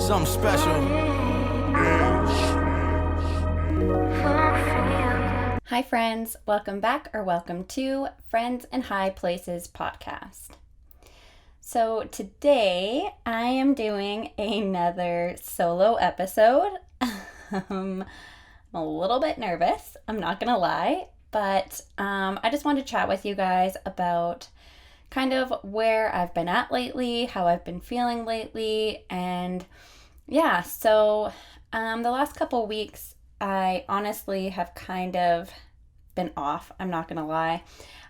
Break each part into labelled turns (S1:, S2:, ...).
S1: Something special.
S2: Hi friends, welcome back or welcome to Friends in High Places podcast. So today I am doing another solo episode. I'm a little bit nervous, I'm not gonna lie, but I just wanted to chat with you guys about kind of where I've been at lately, how I've been feeling lately, and yeah, so the last couple weeks I honestly have kind of been off, I'm not gonna lie.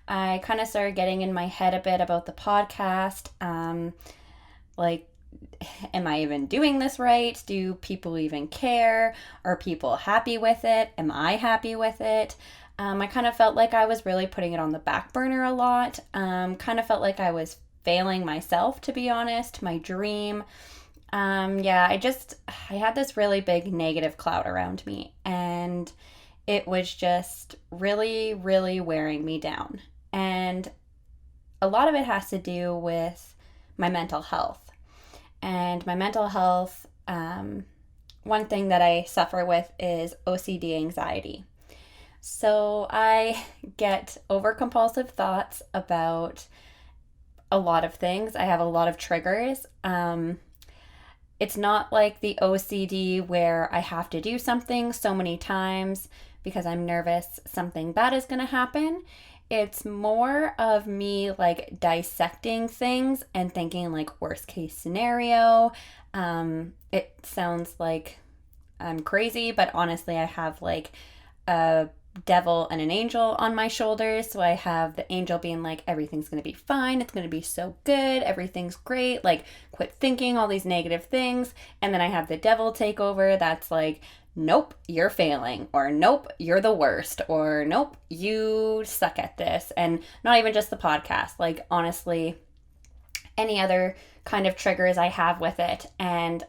S2: I kind of started getting in my head a bit about the podcast. Like, am I even doing this right? Do people even care? Are people happy with it? Am I happy with it? I kind of felt like I was really putting it on the back burner a lot. Kind of felt like I was failing myself, to be honest, my dream. I had this really big negative cloud around me, and it was just really, really wearing me down. And a lot of it has to do with my mental health. And my mental health, one thing that I suffer with is OCD anxiety. So I get overcompulsive thoughts about a lot of things. I have a lot of triggers. It's not like the OCD where I have to do something so many times because I'm nervous something bad is going to happen. It's more of me like dissecting things and thinking like worst case scenario. It sounds like I'm crazy, but honestly, I have like a devil and an angel on my shoulders. So I have the angel being like, everything's going to be fine. It's going to be so good. Everything's great. Like, quit thinking all these negative things. And then I have the devil take over. That's like, nope, you're failing, or nope, you're the worst, or nope, you suck at this. And not even just the podcast, like honestly, any other kind of triggers I have with it. And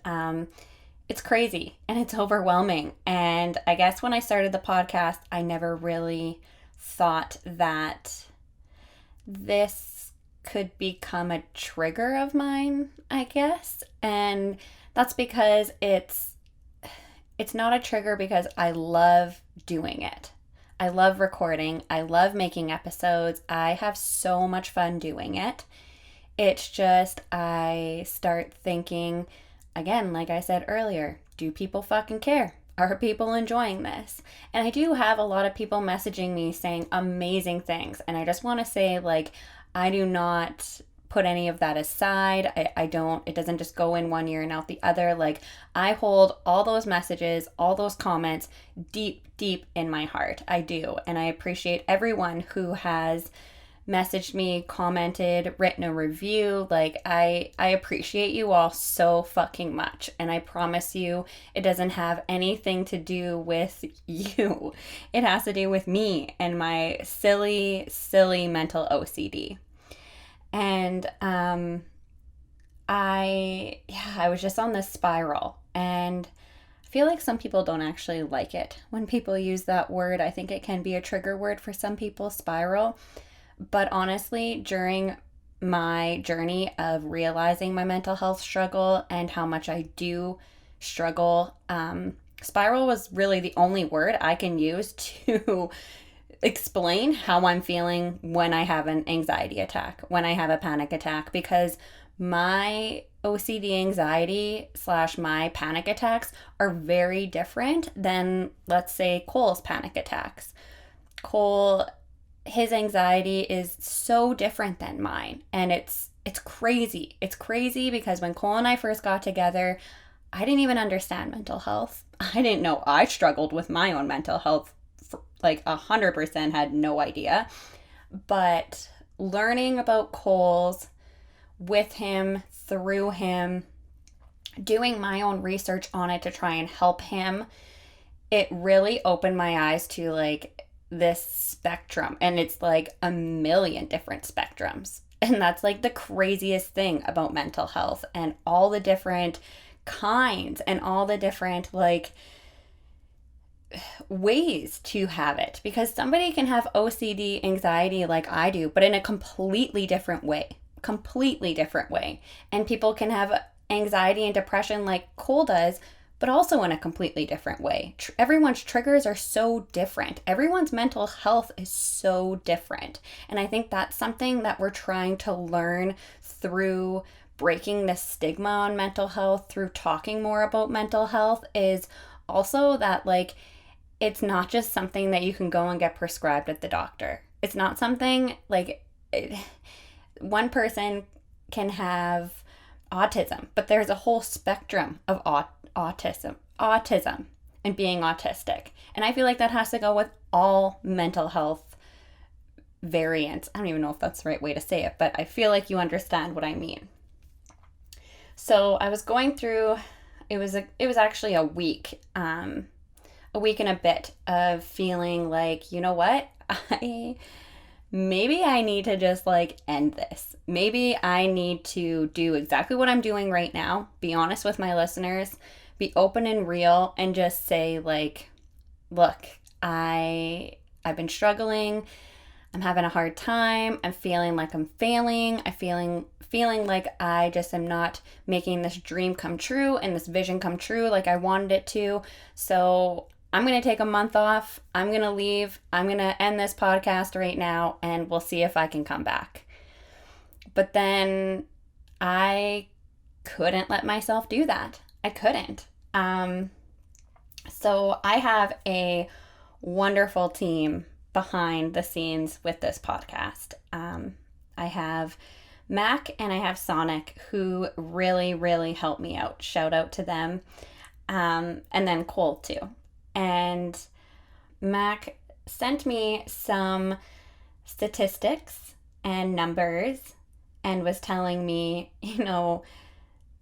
S2: it's crazy and it's overwhelming. And I guess when I started the podcast, I never really thought that this could become a trigger of mine, I guess. And that's because it's not a trigger because I love doing it. I love recording. I love making episodes. I have so much fun doing it. It's just I start thinking, again, like I said earlier, do people fucking care? Are people enjoying this? And I do have a lot of people messaging me saying amazing things. And I just want to say, like, I do not put any of that aside. It doesn't just go in one ear and out the other. Like, I hold all those messages, all those comments deep, deep in my heart. I do. And I appreciate everyone who has messaged me, commented, written a review. Like, I appreciate you all so fucking much. And I promise you, it doesn't have anything to do with you. It has to do with me and my silly, silly mental OCD. And I was just on this spiral, and I feel like some people don't actually like it when people use that word. I think it can be a trigger word for some people, spiral. But honestly, during my journey of realizing my mental health struggle and how much I do struggle, spiral was really the only word I can use to explain how I'm feeling when I have an anxiety attack, when I have a panic attack, because my OCD anxiety / my panic attacks are very different than, let's say, Cole's panic attacks. Cole, his anxiety is so different than mine, and it's crazy. It's crazy because when Cole and I first got together, I didn't even understand mental health. I didn't know I struggled with my own mental health. Like 100% had no idea. But learning about Cole's with him, through him, doing my own research on it to try and help him, it really opened my eyes to like this spectrum. And it's like a million different spectrums. And that's like the craziest thing about mental health and all the different kinds and all the different like ways to have it, because somebody can have OCD anxiety like I do, but in a completely different way. And people can have anxiety and depression like Cole does, but also in a completely different way. Everyone's triggers are so different. Everyone's mental health is so different. And I think that's something that we're trying to learn through breaking the stigma on mental health, through talking more about mental health, is also that like it's not just something that you can go and get prescribed at the doctor. It's not something like one person can have autism, but there's a whole spectrum of autism and being autistic. And I feel like that has to go with all mental health variants. I don't even know if that's the right way to say it, but I feel like you understand what I mean. So I was going through, it was actually a week and a bit of feeling like, you know what, maybe I need to just like end this. Maybe I need to do exactly what I'm doing right now, be honest with my listeners, be open and real, and just say like, look, I've been struggling. I'm having a hard time. I'm feeling like I'm failing. I'm feeling like I just am not making this dream come true and this vision come true like I wanted it to. So I'm going to take a month off. I'm going to leave. I'm going to end this podcast right now, and we'll see if I can come back. But then I couldn't let myself do that. I couldn't. So I have a wonderful team behind the scenes with this podcast. I have Mac and I have Sonic, who really, really helped me out. Shout out to them. And then Cole too. And Mac sent me some statistics and numbers and was telling me, you know,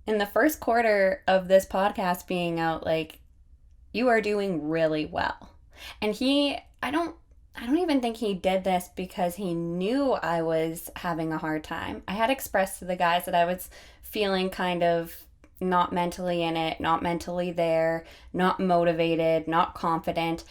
S2: in the first quarter of this podcast being out, like, you are doing really well. And I don't even think he did this because he knew I was having a hard time. I had expressed to the guys that I was feeling kind of not mentally in it, not mentally there, not motivated, not confident.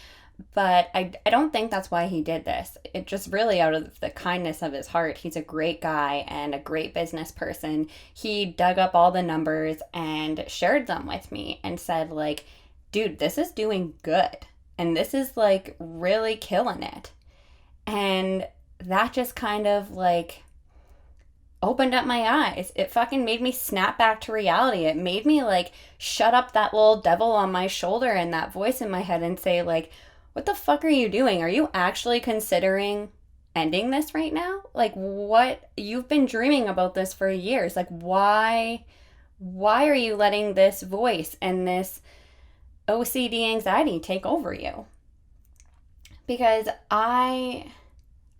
S2: But I don't think that's why he did this. It just really out of the kindness of his heart. He's a great guy and a great business person. He dug up all the numbers and shared them with me and said like, dude, this is doing good. And this is like really killing it. And that just kind of like opened up my eyes. It fucking made me snap back to reality. It made me like shut up that little devil on my shoulder and that voice in my head and say like, what the fuck are you doing? Are you actually considering ending this right now? Like, what? You've been dreaming about this for years. Like, why are you letting this voice and this OCD anxiety take over you? Because I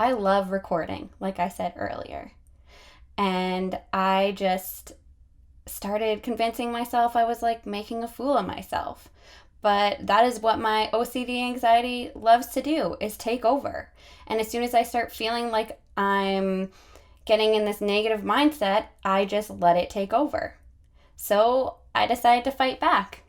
S2: love recording, like I said earlier. And I just started convincing myself I was like making a fool of myself. But that is what my OCD anxiety loves to do, is take over. And as soon as I start feeling like I'm getting in this negative mindset, I just let it take over. So I decided to fight back.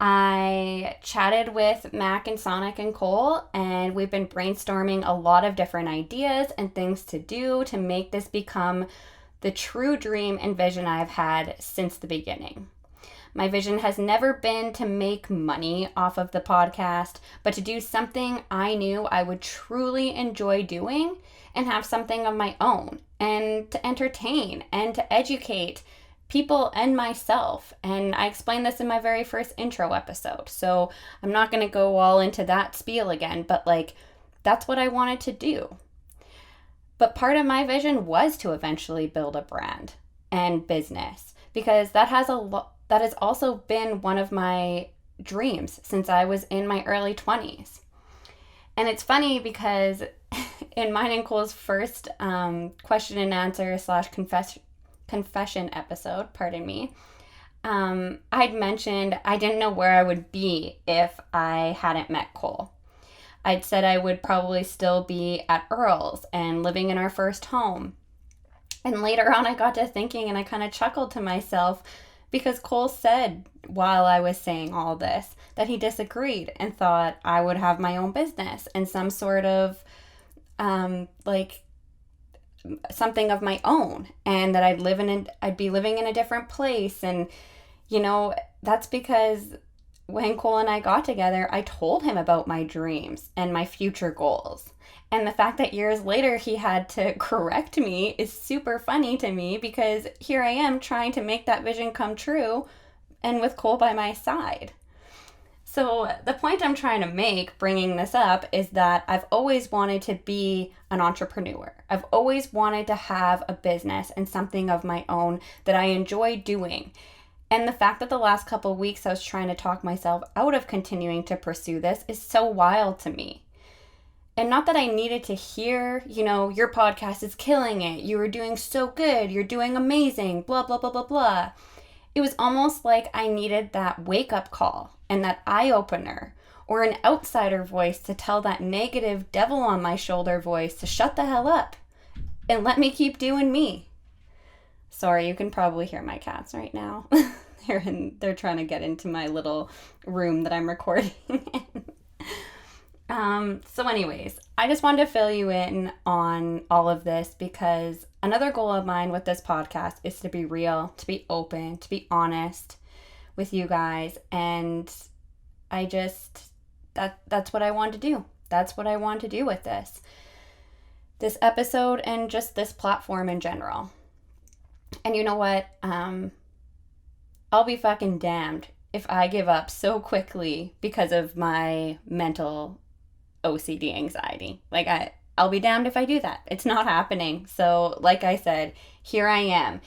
S2: I chatted with Mac and Sonic and Cole, and we've been brainstorming a lot of different ideas and things to do to make this become the true dream and vision I've had since the beginning. My vision has never been to make money off of the podcast, but to do something I knew I would truly enjoy doing and have something of my own, and to entertain and to educate people and myself. And I explained this in my very first intro episode, so I'm not going to go all into that spiel again, but like, that's what I wanted to do. But part of my vision was to eventually build a brand and business, because that has also been one of my dreams since I was in my early 20s. And it's funny because in mine and Cole's first question and answer / confession episode, I'd mentioned I didn't know where I would be if I hadn't met Cole. I'd said I would probably still be at Earl's and living in our first home. And later on I got to thinking, and I kind of chuckled to myself, because Cole said while I was saying all this that he disagreed and thought I would have my own business and some sort of like something of my own, and that I'd be living in a different place. And, that's because when Cole and I got together, I told him about my dreams and my future goals. And the fact that years later he had to correct me is super funny to me, because here I am trying to make that vision come true, and with Cole by my side. So the point I'm trying to make bringing this up is that I've always wanted to be an entrepreneur. I've always wanted to have a business and something of my own that I enjoy doing. And the fact that the last couple of weeks I was trying to talk myself out of continuing to pursue this is so wild to me. And not that I needed to hear, your podcast is killing it, you were doing so good, you're doing amazing, blah, blah, blah, blah, blah. It was almost like I needed that wake-up call and that eye-opener, or an outsider voice to tell that negative devil on my shoulder voice to shut the hell up and let me keep doing me. Sorry, you can probably hear my cats right now. They're trying to get into my little room that I'm recording in. So anyways, I just wanted to fill you in on all of this, because another goal of mine with this podcast is to be real, to be open, to be honest with you guys. And that's what I want to do. That's what I want to do with this episode and just this platform in general. And you know what? I'll be fucking damned if I give up so quickly because of my mental OCD anxiety. I'll be damned if I do that. It's not happening. So like I said, here I am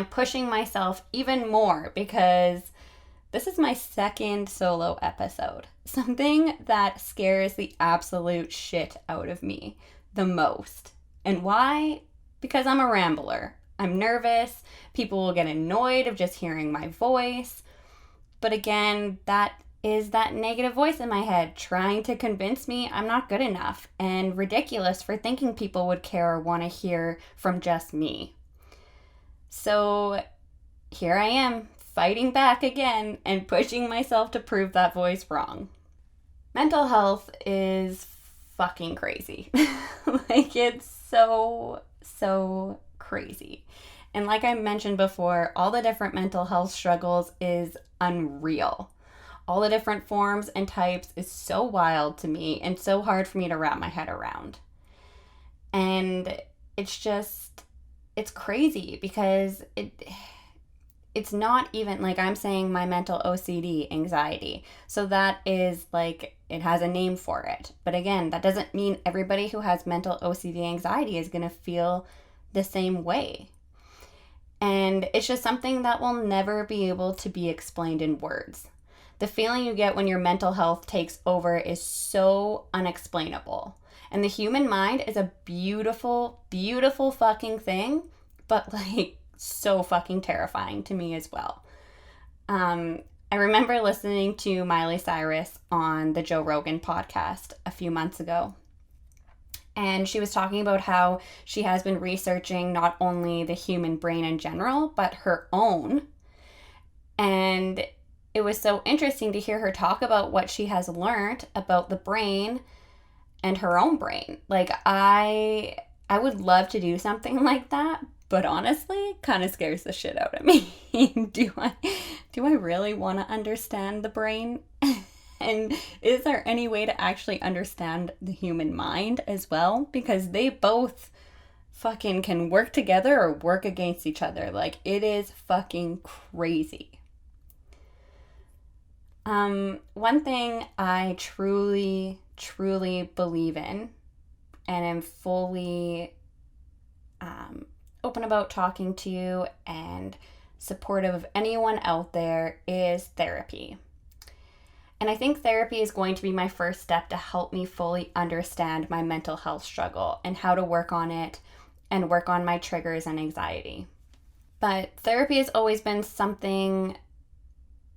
S2: pushing myself even more, because this is my second solo episode. Something that scares the absolute shit out of me the most. And why? Because I'm a rambler. I'm nervous. People will get annoyed of just hearing my voice. But again, that is that negative voice in my head trying to convince me I'm not good enough, and ridiculous for thinking people would care or want to hear from just me. So here I am, fighting back again and pushing myself to prove that voice wrong. Mental health is fucking crazy. It's so crazy. And like I mentioned before, all the different mental health struggles is unreal. All the different forms and types is so wild to me and so hard for me to wrap my head around. And it's crazy, because it's not even like I'm saying my mental OCD anxiety. So that is it has a name for it. But again, that doesn't mean everybody who has mental OCD anxiety is going to feel the same way. And it's just something that will never be able to be explained in words. The feeling you get when your mental health takes over is so unexplainable. And the human mind is a beautiful, beautiful fucking thing, but so fucking terrifying to me as well. I remember listening to Miley Cyrus on the Joe Rogan podcast a few months ago. And she was talking about how she has been researching not only the human brain in general, but her own. And it was so interesting to hear her talk about what she has learned about the brain and her own brain. I would love to do something like that, but honestly, kind of scares the shit out of me. Do I really want to understand the brain? And is there any way to actually understand the human mind as well? Because they both fucking can work together or work against each other. It is fucking crazy. One thing I truly, truly believe in, and am fully open about talking to you and supportive of anyone out there, is therapy. And I think therapy is going to be my first step to help me fully understand my mental health struggle and how to work on it and work on my triggers and anxiety. But therapy has always been something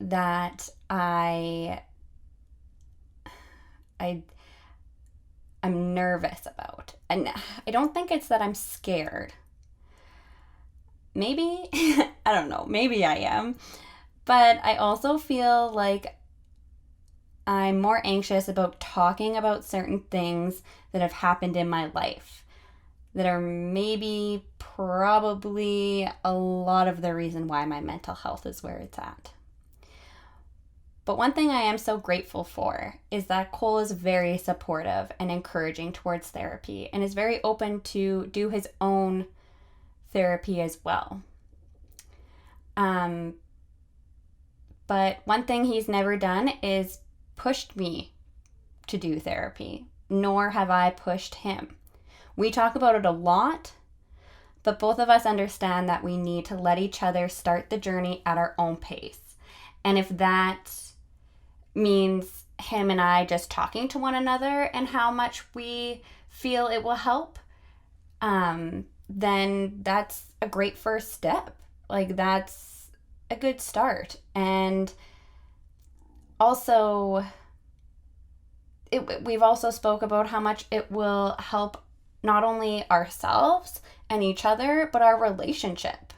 S2: that I'm nervous about. And I don't think it's that I'm scared. Maybe, I don't know, maybe I am. But I also feel like I'm more anxious about talking about certain things that have happened in my life that are maybe probably a lot of the reason why my mental health is where it's at. But one thing I am so grateful for is that Cole is very supportive and encouraging towards therapy and is very open to do his own therapy as well. But one thing he's never done is pushed me to do therapy, nor have I pushed him. We talk about it a lot, but both of us understand that we need to let each other start the journey at our own pace. And if that means him and I just talking to one another and how much we feel it will help, then that's a great first step. Like, that's a good start. And also, we've also spoke about how much it will help not only ourselves and each other, but our relationship.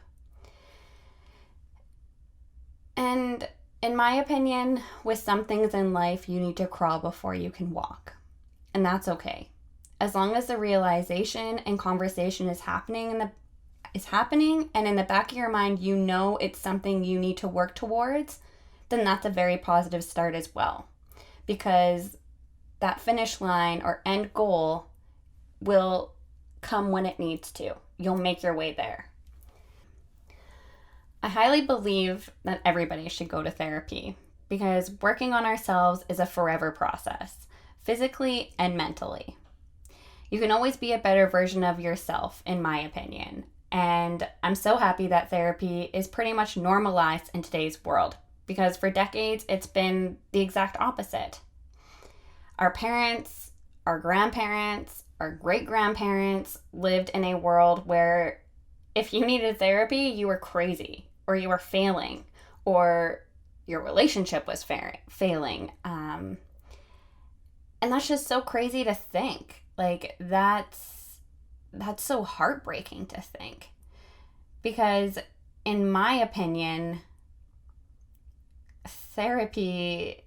S2: And in my opinion, with some things in life, you need to crawl before you can walk. And that's okay. As long as the realization and conversation is happening and in the back of your mind you know it's something you need to work towards, then that's a very positive start as well. Because that finish line or end goal will come when it needs to. You'll make your way there. I highly believe that everybody should go to therapy because working on ourselves is a forever process, physically and mentally. You can always be a better version of yourself, in my opinion. And I'm so happy that therapy is pretty much normalized in today's world because for decades it's been the exact opposite. Our parents, our grandparents, our great-grandparents lived in a world where if you needed therapy, you were crazy, or you were failing, or your relationship was failing. And that's just so crazy to think. Like, that's so heartbreaking to think. Because in my opinion, therapists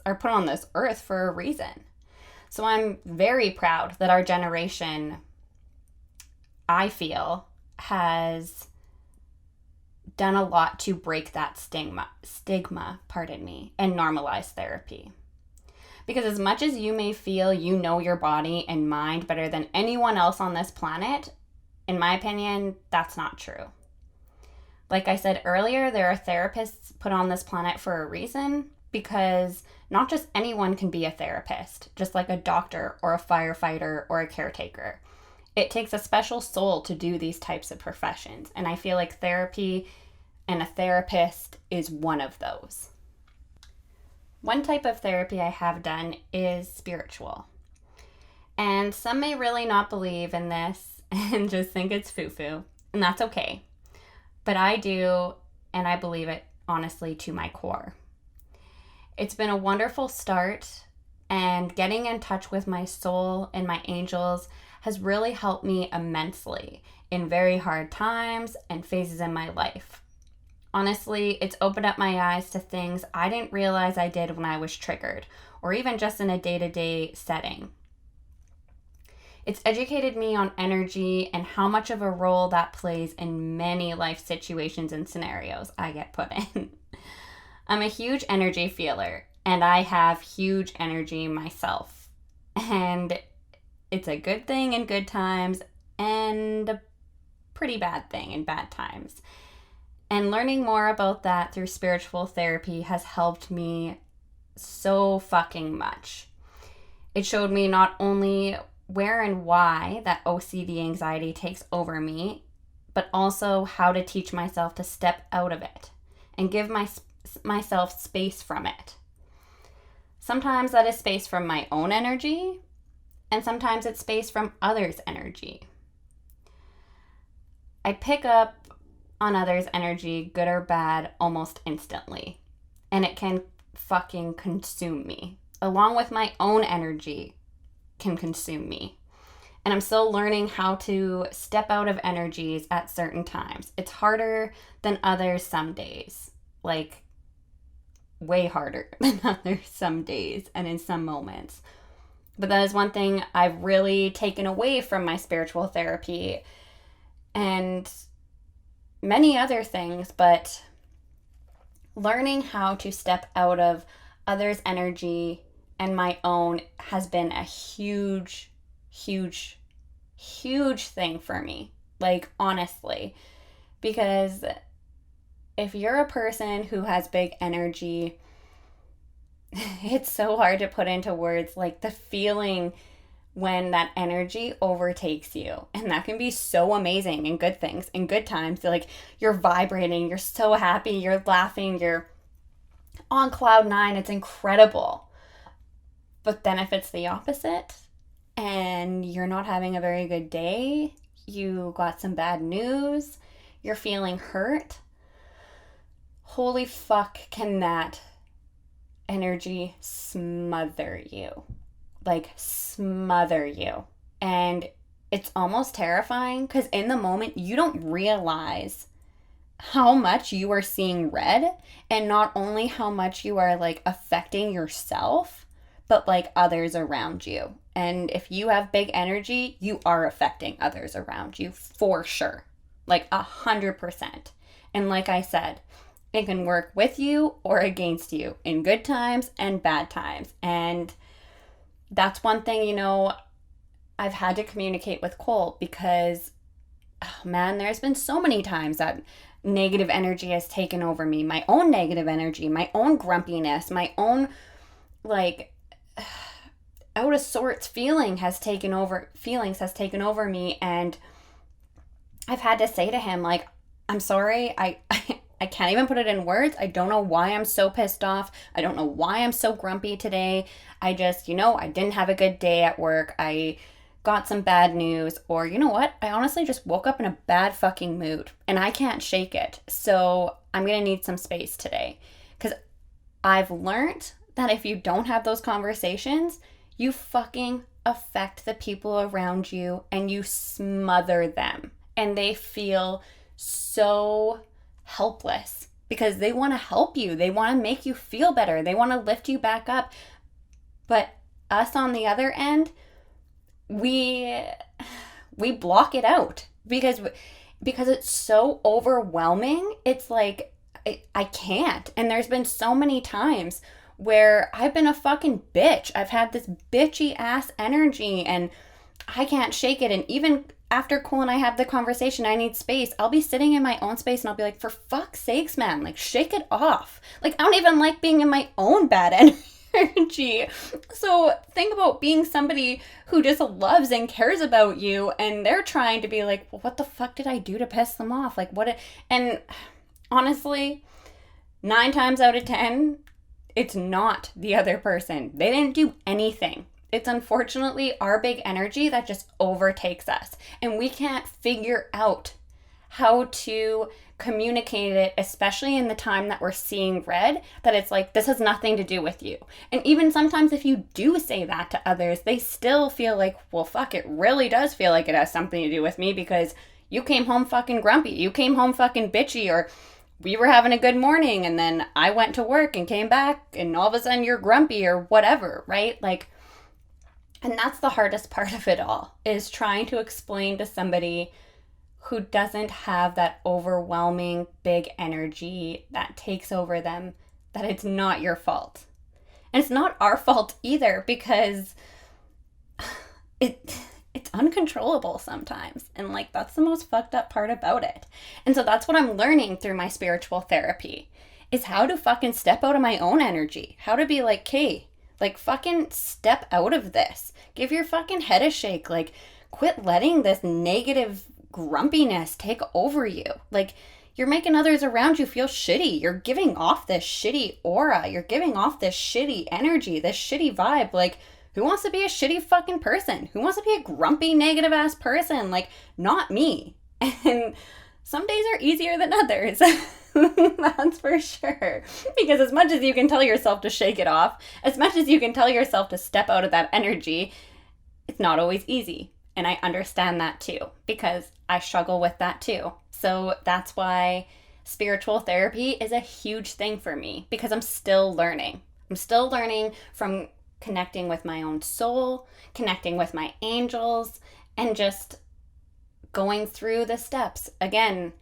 S2: are put on this earth for a reason. So I'm very proud that our generation, I feel, has done a lot to break that stigma, and normalize therapy. Because as much as you may feel you know your body and mind better than anyone else on this planet, in my opinion, that's not true. Like I said earlier, there are therapists put on this planet for a reason, because not just anyone can be a therapist, just like a doctor or a firefighter or a caretaker. It takes a special soul to do these types of professions, and I feel like therapy and a therapist is one of those. One type of therapy I have done is spiritual. And some may really not believe in this and just think it's foo-foo, and that's okay. But I do, and I believe it honestly to my core. It's been a wonderful start, and getting in touch with my soul and my angels has really helped me immensely in very hard times and phases in my life. Honestly, it's opened up my eyes to things I didn't realize I did when I was triggered, or even just in a day-to-day setting. It's educated me on energy and how much of a role that plays in many life situations and scenarios I get put in. I'm a huge energy feeler, and I have huge energy myself. And it's a good thing in good times and a pretty bad thing in bad times. And learning more about that through spiritual therapy has helped me so fucking much. It showed me not only where and why that OCD anxiety takes over me, but also how to teach myself to step out of it and give myself space from it. Sometimes that is space from my own energy, and sometimes it's space from others' energy. I pick up on others' energy, good or bad, almost instantly. And it can fucking consume me. Along with my own energy can consume me. And I'm still learning how to step out of energies at certain times. It's harder than others some days. Like, way harder than others some days and in some moments. But that is one thing I've really taken away from my spiritual therapy and many other things, but learning how to step out of others' energy and my own has been a huge, huge, huge thing for me. Like, honestly, because if you're a person who has big energy, it's so hard to put into words, like the feeling when that energy overtakes you. And that can be so amazing in good things, in good times. Like, you're vibrating, you're so happy, you're laughing, you're on cloud nine, it's incredible. But then if it's the opposite and you're not having a very good day, you got some bad news, you're feeling hurt, holy fuck, can that energy smother you. Like, smother you. And it's almost terrifying because in the moment you don't realize how much you are seeing red, and not only how much you are like affecting yourself, but like others around you. And if you have big energy, you are affecting others around you for sure. Like 100%. And like I said, it can work with you or against you in good times and bad times. And that's one thing, you know, I've had to communicate with Cole because, oh man, there's been so many times that negative energy has taken over me. My own negative energy, my own grumpiness, my own like out of sorts feelings has taken over me. And I've had to say to him, like, I'm sorry, I can't even put it in words. I don't know why I'm so pissed off. I don't know why I'm so grumpy today. I just, I didn't have a good day at work. I got some bad news, or you know what? I honestly just woke up in a bad fucking mood and I can't shake it. So I'm going to need some space today. Because I've learned that if you don't have those conversations, you fucking affect the people around you and you smother them. And they feel so helpless because they want to help you. They want to make you feel better. They want to lift you back up. But us on the other end, we block it out because it's so overwhelming. It's like I can't. And there's been so many times where I've been a fucking bitch. I've had this bitchy ass energy and I can't shake it. And even after Cole and I have the conversation, I need space. I'll be sitting in my own space and I'll be like, for fuck's sakes, man, like shake it off. Like, I don't even like being in my own bad energy. So think about being somebody who just loves and cares about you and they're trying to be like, well, what the fuck did I do to piss them off? Like, and honestly, 9 times out of 10, it's not the other person. They didn't do anything. It's unfortunately our big energy that just overtakes us. And we can't figure out how to communicate it, especially in the time that we're seeing red, that it's like, this has nothing to do with you. And even sometimes if you do say that to others, they still feel like, well, fuck, it really does feel like it has something to do with me because you came home fucking grumpy. You came home fucking bitchy, or we were having a good morning and then I went to work and came back and all of a sudden you're grumpy or whatever, right? Like, and that's the hardest part of it all, is trying to explain to somebody who doesn't have that overwhelming big energy that takes over them that it's not your fault. And it's not our fault either because it's uncontrollable sometimes. And like, that's the most fucked up part about it. And so that's what I'm learning through my spiritual therapy, is how to fucking step out of my own energy. How to be like, okay, like fucking step out of this. Give your fucking head a shake. Like, quit letting this negative grumpiness take over you. Like, you're making others around you feel shitty. You're giving off this shitty aura. You're giving off this shitty energy, this shitty vibe. Like, who wants to be a shitty fucking person? Who wants to be a grumpy, negative ass person? Like, not me. And some days are easier than others. That's for sure. Because as much as you can tell yourself to shake it off, as much as you can tell yourself to step out of that energy, it's not always easy. And I understand that too, because I struggle with that too. So that's why spiritual therapy is a huge thing for me, because I'm still learning. I'm still learning from connecting with my own soul, connecting with my angels, and just going through the steps. Again,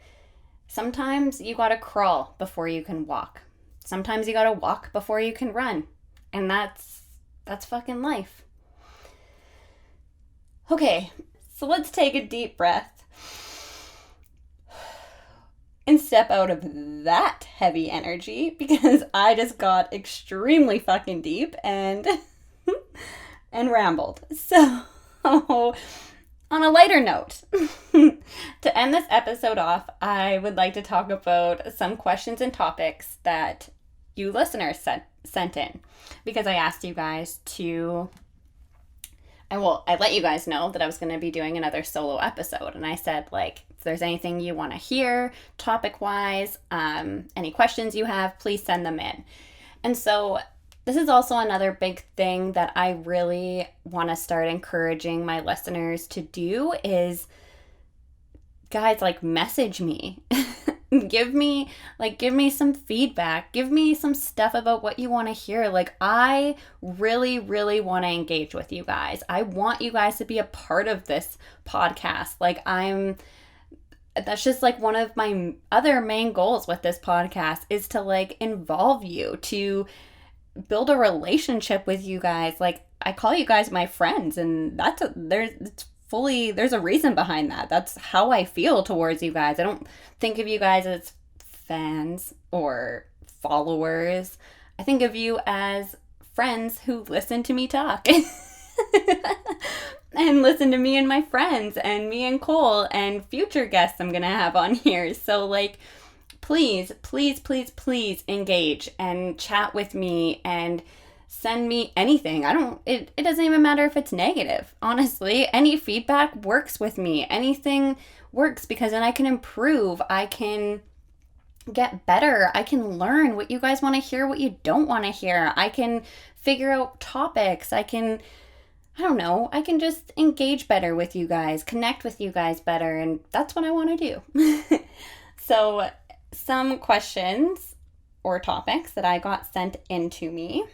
S2: sometimes you gotta crawl before you can walk. Sometimes you gotta walk before you can run. And that's fucking life. Okay, so let's take a deep breath and step out of that heavy energy, because I just got extremely fucking deep and rambled. So, on a lighter note, to end this episode off, I would like to talk about some questions and topics that you listeners sent in, because I asked you guys to... I let you guys know that I was going to be doing another solo episode, and I said, like, if there's anything you want to hear topic-wise, any questions you have, please send them in. And so this is also another big thing that I really want to start encouraging my listeners to do is, guys, like, message me. Give me some feedback. Give me some stuff about what you want to hear. Like, I really, really want to engage with you guys. I want you guys to be a part of this podcast. Like, that's just like one of my other main goals with this podcast is to like involve you, to build a relationship with you guys. Like, I call you guys my friends, and there's a reason behind that. That's how I feel towards you guys. I don't think of you guys as fans or followers. I think of you as friends who listen to me talk and listen to me and my friends and me and Cole and future guests I'm going to have on here. So, like, please, please, please, please engage and chat with me and send me anything. It doesn't even matter if it's negative. Honestly, any feedback works with me. Anything works, because then I can improve. I can get better. I can learn what you guys want to hear, what you don't want to hear. I can figure out topics. I can just engage better with you guys, connect with you guys better, and that's what I want to do. So, some questions or topics that I got sent into me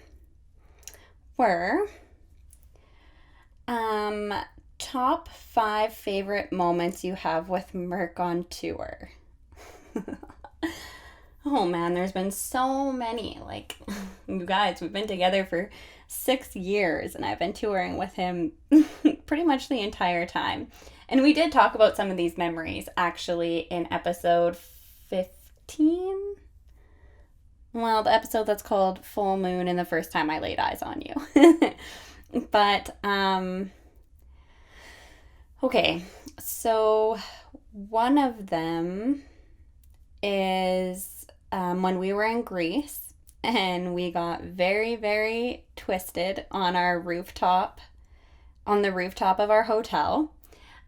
S2: were top 5 favorite moments you have with Merc on tour. Oh man, there's been so many. Like, you guys, we've been together for 6 years and I've been touring with him pretty much the entire time. And we did talk about some of these memories actually in episode 15. Well, the episode that's called Full Moon and the First Time I Laid Eyes on You. But, okay, so one of them is when we were in Greece and we got very, very twisted on the rooftop of our hotel.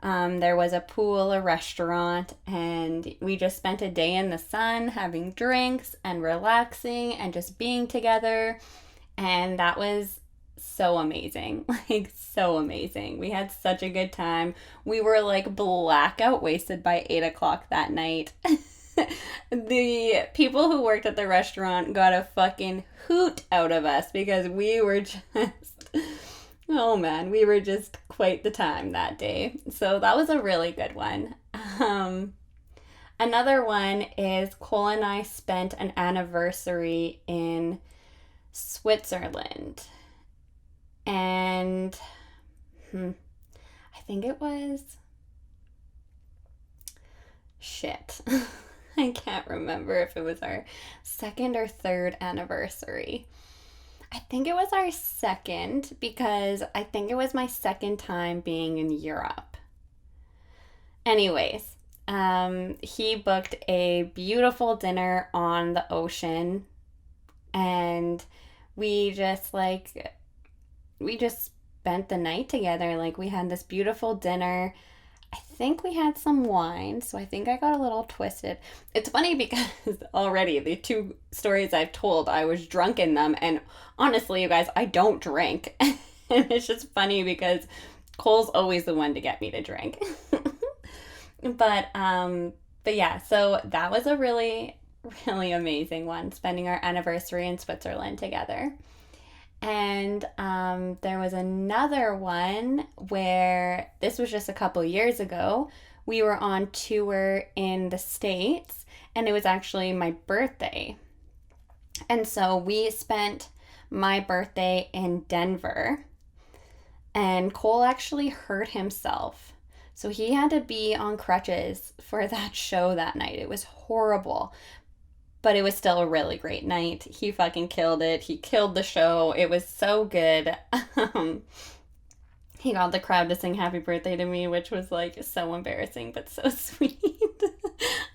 S2: There was a pool, a restaurant, and we just spent a day in the sun having drinks and relaxing and just being together. And that was so amazing. Like, so amazing. We had such a good time. We were like blackout wasted by 8 o'clock that night. The people who worked at the restaurant got a fucking hoot out of us because we were just... Oh man, we were just quite the time that day. So that was a really good one. Another one is Cole and I spent an anniversary in Switzerland. And I think it was... Shit. I can't remember if it was our second or third anniversary. I think it was our second, because I think it was my second time being in Europe. Anyways, he booked a beautiful dinner on the ocean, and we just spent the night together. Like, we had this beautiful dinner. I think we had some wine, so I think I got a little twisted. It's funny because already the 2 stories I've told, I was drunk in them, and honestly, you guys, I don't drink. And it's just funny because Cole's always the one to get me to drink. But yeah, so that was a really, really amazing one, spending our anniversary in Switzerland together. And there was another one where this was just a couple years ago. We were on tour in the States, and it was actually my birthday. And so we spent my birthday in Denver, and Cole actually hurt himself. So he had to be on crutches for that show that night. It was horrible, but it was still a really great night. He fucking killed it. He killed the show. It was so good. He got the crowd to sing happy birthday to me, which was like so embarrassing, but so sweet.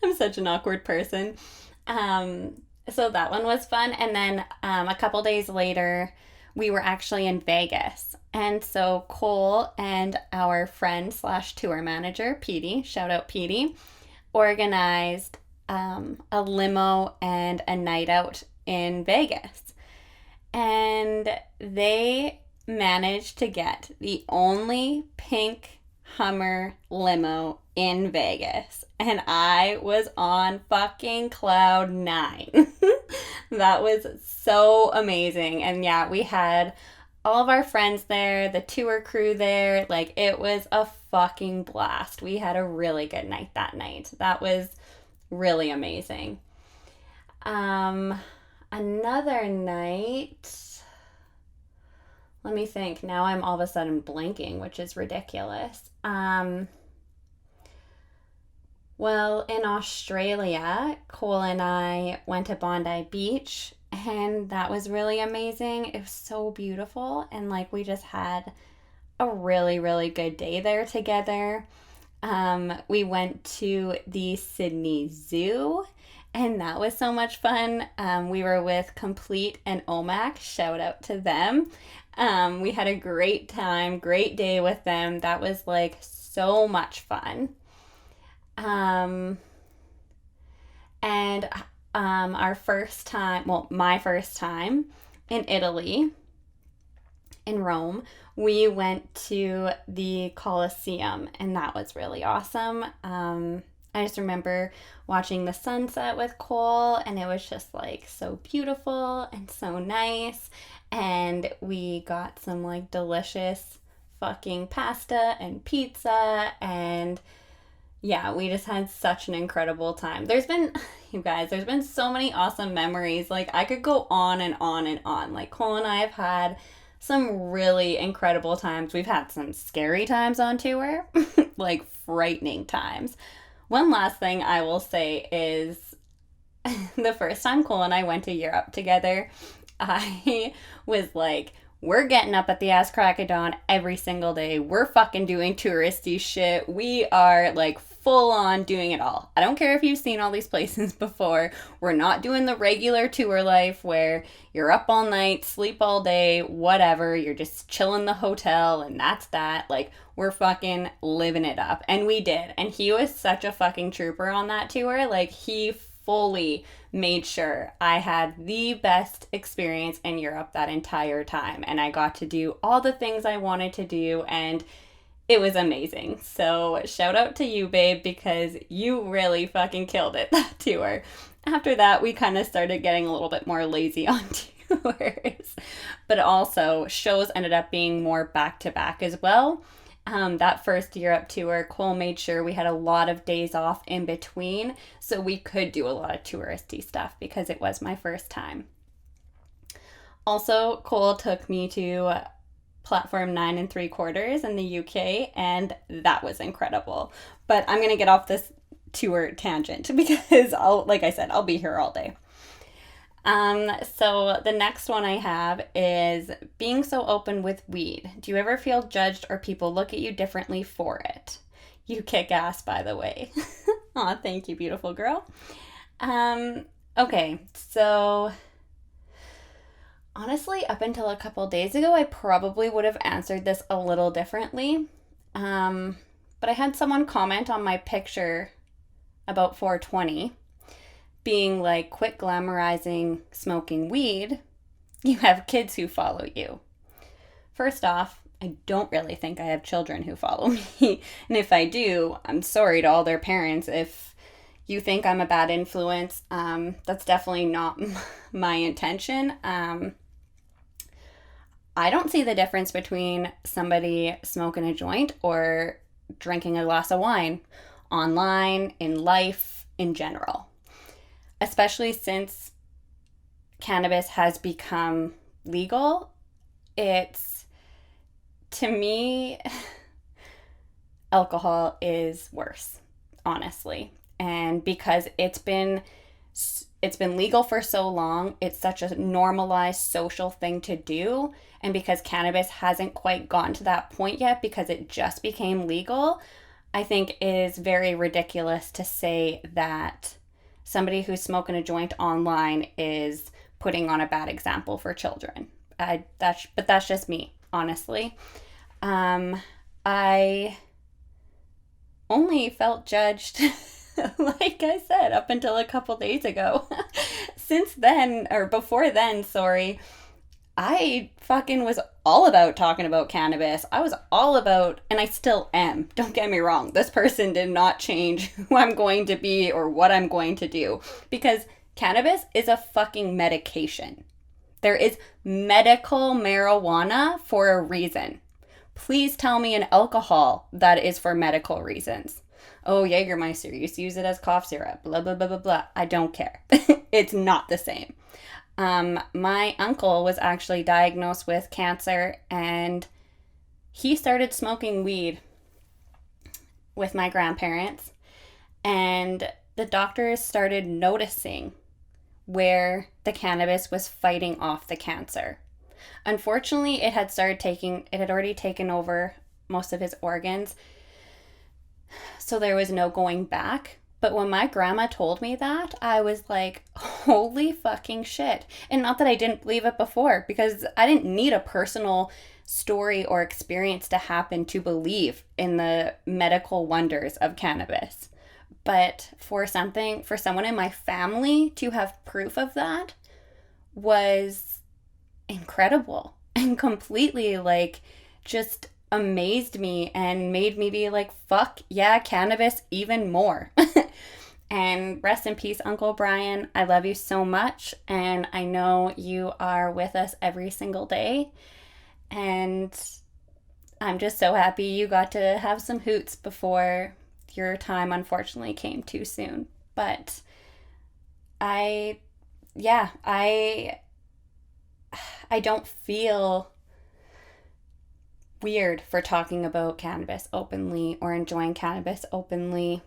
S2: I'm such an awkward person. So that one was fun. And then a couple days later, we were actually in Vegas. And so Cole and our friend slash tour manager, Petey, shout out Petey, organized a limo and a night out in Vegas. And they managed to get the only pink Hummer limo in Vegas. And I was on fucking cloud 9. That was so amazing. And yeah, we had all of our friends there, the tour crew there. Like, it was a fucking blast. We had a really good night that night. That was really amazing. Another night, let me think. Now I'm all of a sudden blanking, which is ridiculous. Well, in Australia, Cole and I went to Bondi Beach, and that was really amazing. It was so beautiful, and like we just had a really, really good day there together. We went to the Sydney Zoo, and that was so much fun. We were with Complete and OMAC. Shout out to them. We had a great time, great day with them. That was like so much fun. And our first time, well, my first time in Italy, in Rome, we went to the Colosseum, and that was really awesome. I just remember watching the sunset with Cole, and it was just like so beautiful and so nice. And we got some like delicious fucking pasta and pizza, and yeah, we just had such an incredible time. You guys, there's been so many awesome memories. Like, I could go on and on and on. Like, Cole and I have had some really incredible times. We've had some scary times on tour, like frightening times. One last thing I will say is the first time Cole and I went to Europe together, I was like, we're getting up at the ass crack of dawn every single day. We're fucking doing touristy shit. We are like full on doing it all. I don't care if you've seen all these places before. We're not doing the regular tour life where you're up all night, sleep all day, whatever. You're just chilling in the hotel and that's that. Like, we're fucking living it up. And we did. And he was such a fucking trooper on that tour. Like, he fully made sure I had the best experience in Europe that entire time. And I got to do all the things I wanted to do, and it was amazing. So shout out to you, babe, because you really fucking killed it that tour. After that, we kind of started getting a little bit more lazy on tours. But also, shows ended up being more back-to-back as well. That first Europe tour, Cole made sure we had a lot of days off in between so we could do a lot of touristy stuff because it was my first time. Also, Cole took me to platform 9 3/4 in the UK, and that was incredible. But I'm going to get off this tour tangent because like I said, I'll be here all day. So the next one I have is being so open with weed. Do you ever feel judged or people look at you differently for it? You kick ass, by the way. Aw, thank you, beautiful girl. Okay, so honestly, up until a couple days ago, I probably would have answered this a little differently. But I had someone comment on my picture about 420. Being like, quit glamorizing smoking weed. You have kids who follow you. First off, I don't really think I have children who follow me. And if I do, I'm sorry to all their parents. If you think I'm a bad influence, that's definitely not my intention. I don't see the difference between somebody smoking a joint or drinking a glass of wine online, in life, in general. Especially since cannabis has become legal, it's, to me, alcohol is worse, honestly. And because it's been legal for so long, it's such a normalized social thing to do. And because cannabis hasn't quite gotten to that point yet because it just became legal, I think it is very ridiculous to say that somebody who's smoking a joint online is putting on a bad example for children. But that's just me, honestly. I only felt judged, like I said, up until a couple days ago. Since then, or before then, sorry, I fucking was all about talking about cannabis. I was all about, and I still am. Don't get me wrong. This person did not change who I'm going to be or what I'm going to do, because cannabis is a fucking medication. There is medical marijuana for a reason. Please tell me an alcohol that is for medical reasons. Oh, Jägermeister used to use it as cough syrup, blah, blah, blah, blah, blah. I don't care. It's not the same. My uncle was actually diagnosed with cancer, and he started smoking weed with my grandparents, and the doctors started noticing where the cannabis was fighting off the cancer. Unfortunately, it had already taken over most of his organs, so there was no going back. But when my grandma told me that, I was like, holy fucking shit. And not that I didn't believe it before, because I didn't need a personal story or experience to happen to believe in the medical wonders of cannabis. But for someone in my family to have proof of that was incredible and completely just amazed me and made me be like, fuck yeah, cannabis even more. And rest in peace, Uncle Brian. I love you so much, and I know you are with us every single day, and I'm just so happy you got to have some hoots before your time unfortunately came too soon. But I don't feel weird for talking about cannabis openly or enjoying cannabis openly.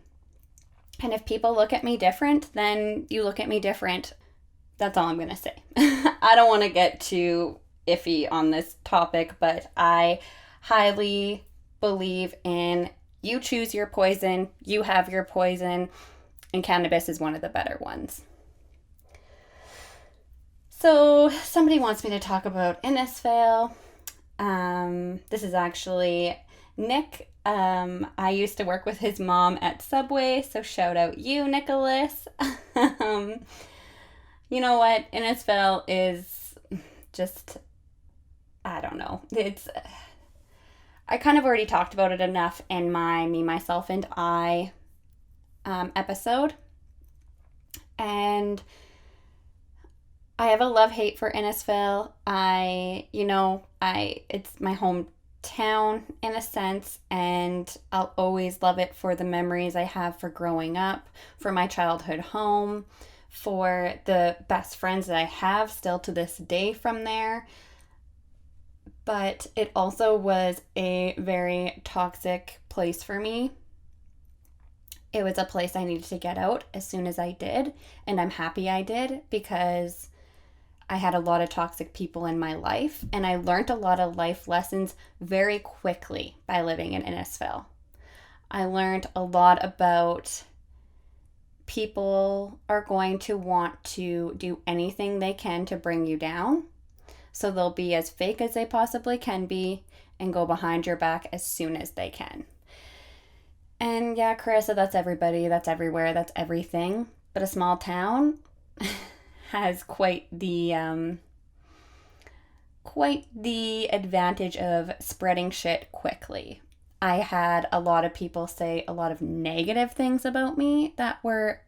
S2: And if people look at me different, then you look at me different. That's all I'm going to say. I don't want to get too iffy on this topic, but I highly believe in you choose your poison, you have your poison, and cannabis is one of the better ones. So somebody wants me to talk about Innisfail. This is actually Nick. I used to work with his mom at Subway, so shout out you, Nicholas. You know what? Innisfail is just, I don't know. I kind of already talked about it enough in my Me, Myself, and I episode. And I have a love-hate for Innisfail. It's my hometown in a sense, and I'll always love it for the memories I have for growing up, for my childhood home, for the best friends that I have still to this day from there. But it also was a very toxic place for me. It was a place I needed to get out as soon as I did, and I'm happy I did, because I had a lot of toxic people in my life, and I learned a lot of life lessons very quickly by living in Innisfail. I learned a lot about people are going to want to do anything they can to bring you down. So they'll be as fake as they possibly can be and go behind your back as soon as they can. And yeah, Carissa, that's everybody, that's everywhere, that's everything. But a small town has quite the advantage of spreading shit quickly. I had a lot of people say a lot of negative things about me that were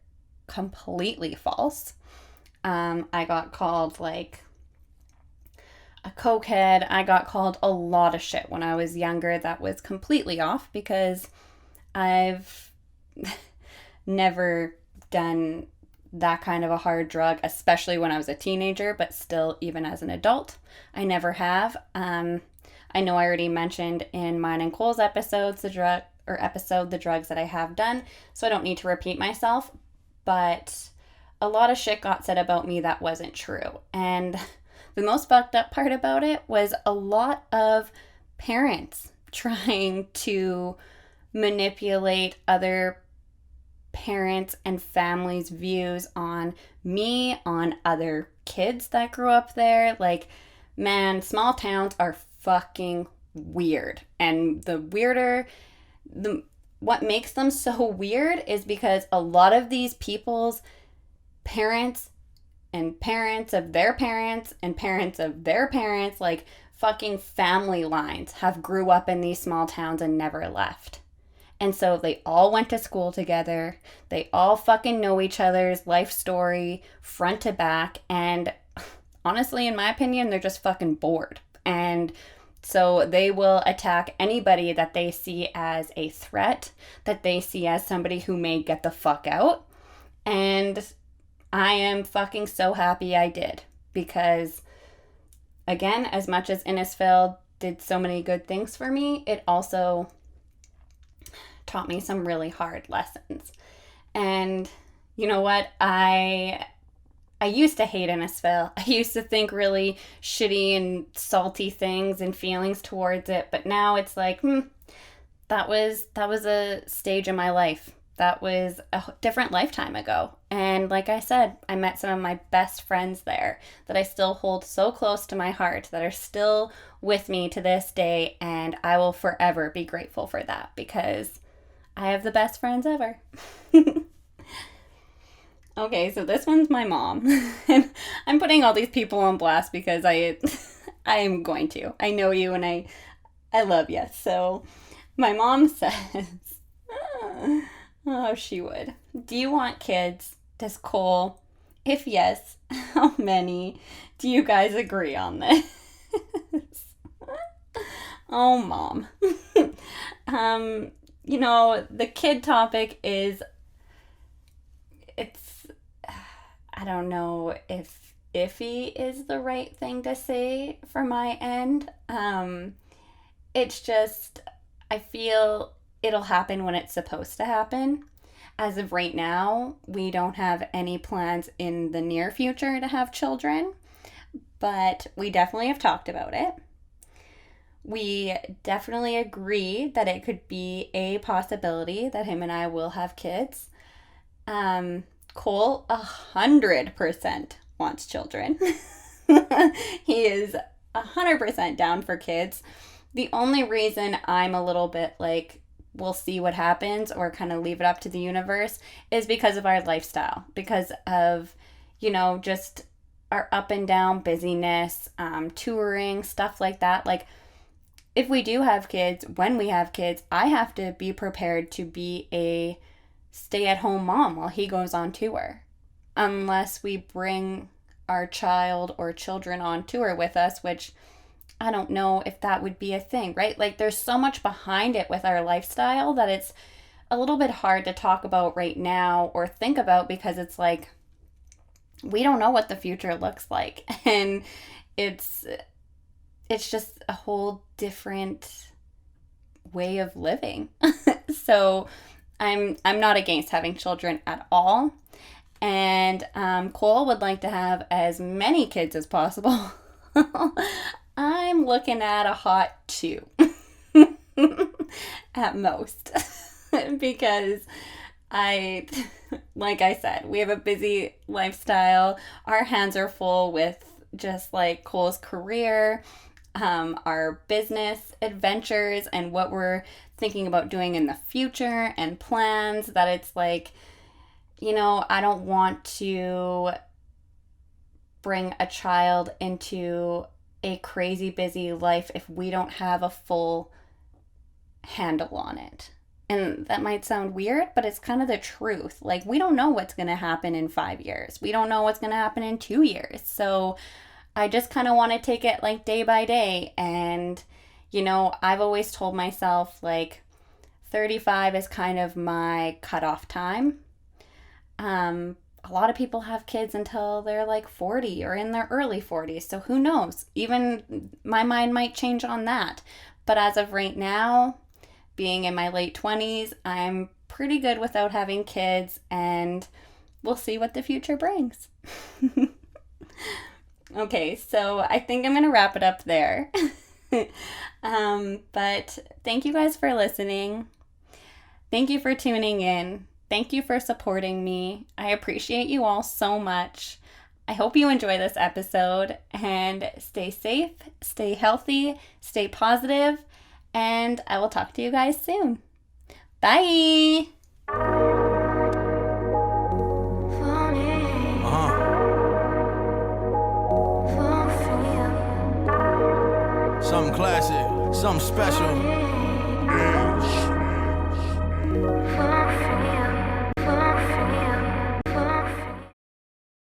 S2: completely false. I got called a cokehead. I got called a lot of shit when I was younger that was completely off because I've never done that kind of a hard drug, especially when I was a teenager, but still, even as an adult, I never have. I know I already mentioned in mine and Cole's episodes the drugs that I have done, so I don't need to repeat myself. But a lot of shit got said about me that wasn't true, and the most fucked up part about it was a lot of parents trying to manipulate other parents and families' views on me, on other kids that grew up there. Like, man, small towns are fucking weird. And what makes them so weird is because a lot of these people's parents and parents of their parents and parents of their parents, like fucking family lines, have grew up in these small towns and never left. And so they all went to school together. They all fucking know each other's life story front to back. And honestly, in my opinion, they're just fucking bored. And so they will attack anybody that they see as a threat, that they see as somebody who may get the fuck out. And I am fucking so happy I did. Because, again, as much as Innisfil did so many good things for me, it also taught me some really hard lessons. And you know what? I used to hate Innisfil. I used to think really shitty and salty things and feelings towards it, but now it's like, that was a stage in my life. That was a different lifetime ago. And like I said, I met some of my best friends there that I still hold so close to my heart, that are still with me to this day, and I will forever be grateful for that, because I have the best friends ever. Okay, so this one's my mom. And I'm putting all these people on blast because I am going to. I know you and I love you. So my mom says, oh, she would. Do you want kids? Does Cole? If yes, how many? Do you guys agree on this? Oh, Mom. The kid topic is, I don't know if iffy is the right thing to say for my end. It's just, I feel it'll happen when it's supposed to happen. As of right now, we don't have any plans in the near future to have children, but we definitely have talked about it. We definitely agree that it could be a possibility that him and I will have kids. Cole 100% wants children. He is 100% down for kids. The only reason I'm a little bit like, we'll see what happens, or kind of leave it up to the universe, is because of our lifestyle, because of, just our up and down busyness, touring, stuff like that. Like, if we do have kids, when we have kids, I have to be prepared to be a stay-at-home mom while he goes on tour, unless we bring our child or children on tour with us, which I don't know if that would be a thing, right? Like, there's so much behind it with our lifestyle that it's a little bit hard to talk about right now or think about, because it's like, we don't know what the future looks like. And it's just a whole different way of living. So I'm not against having children at all. And Cole would like to have as many kids as possible. I'm looking at a hot 2 at most. Because like I said, we have a busy lifestyle. Our hands are full with just like Cole's career, our business adventures, and what we're thinking about doing in the future, and plans, that it's like, I don't want to bring a child into a crazy busy life if we don't have a full handle on it. And that might sound weird, but it's kind of the truth. Like, we don't know what's going to happen in 5 years. We don't know what's going to happen in 2 years. So I just kind of want to take it like day by day. And, I've always told myself like 35 is kind of my cutoff time. A lot of people have kids until they're like 40 or in their early 40s. So who knows? Even my mind might change on that. But as of right now, being in my late 20s, I'm pretty good without having kids, and we'll see what the future brings. Okay, so I think I'm going to wrap it up there. But thank you guys for listening. Thank you for tuning in. Thank you for supporting me. I appreciate you all so much. I hope you enjoy this episode, and stay safe, stay healthy, stay positive, and I will talk to you guys soon. Bye!
S1: Something classic, something special.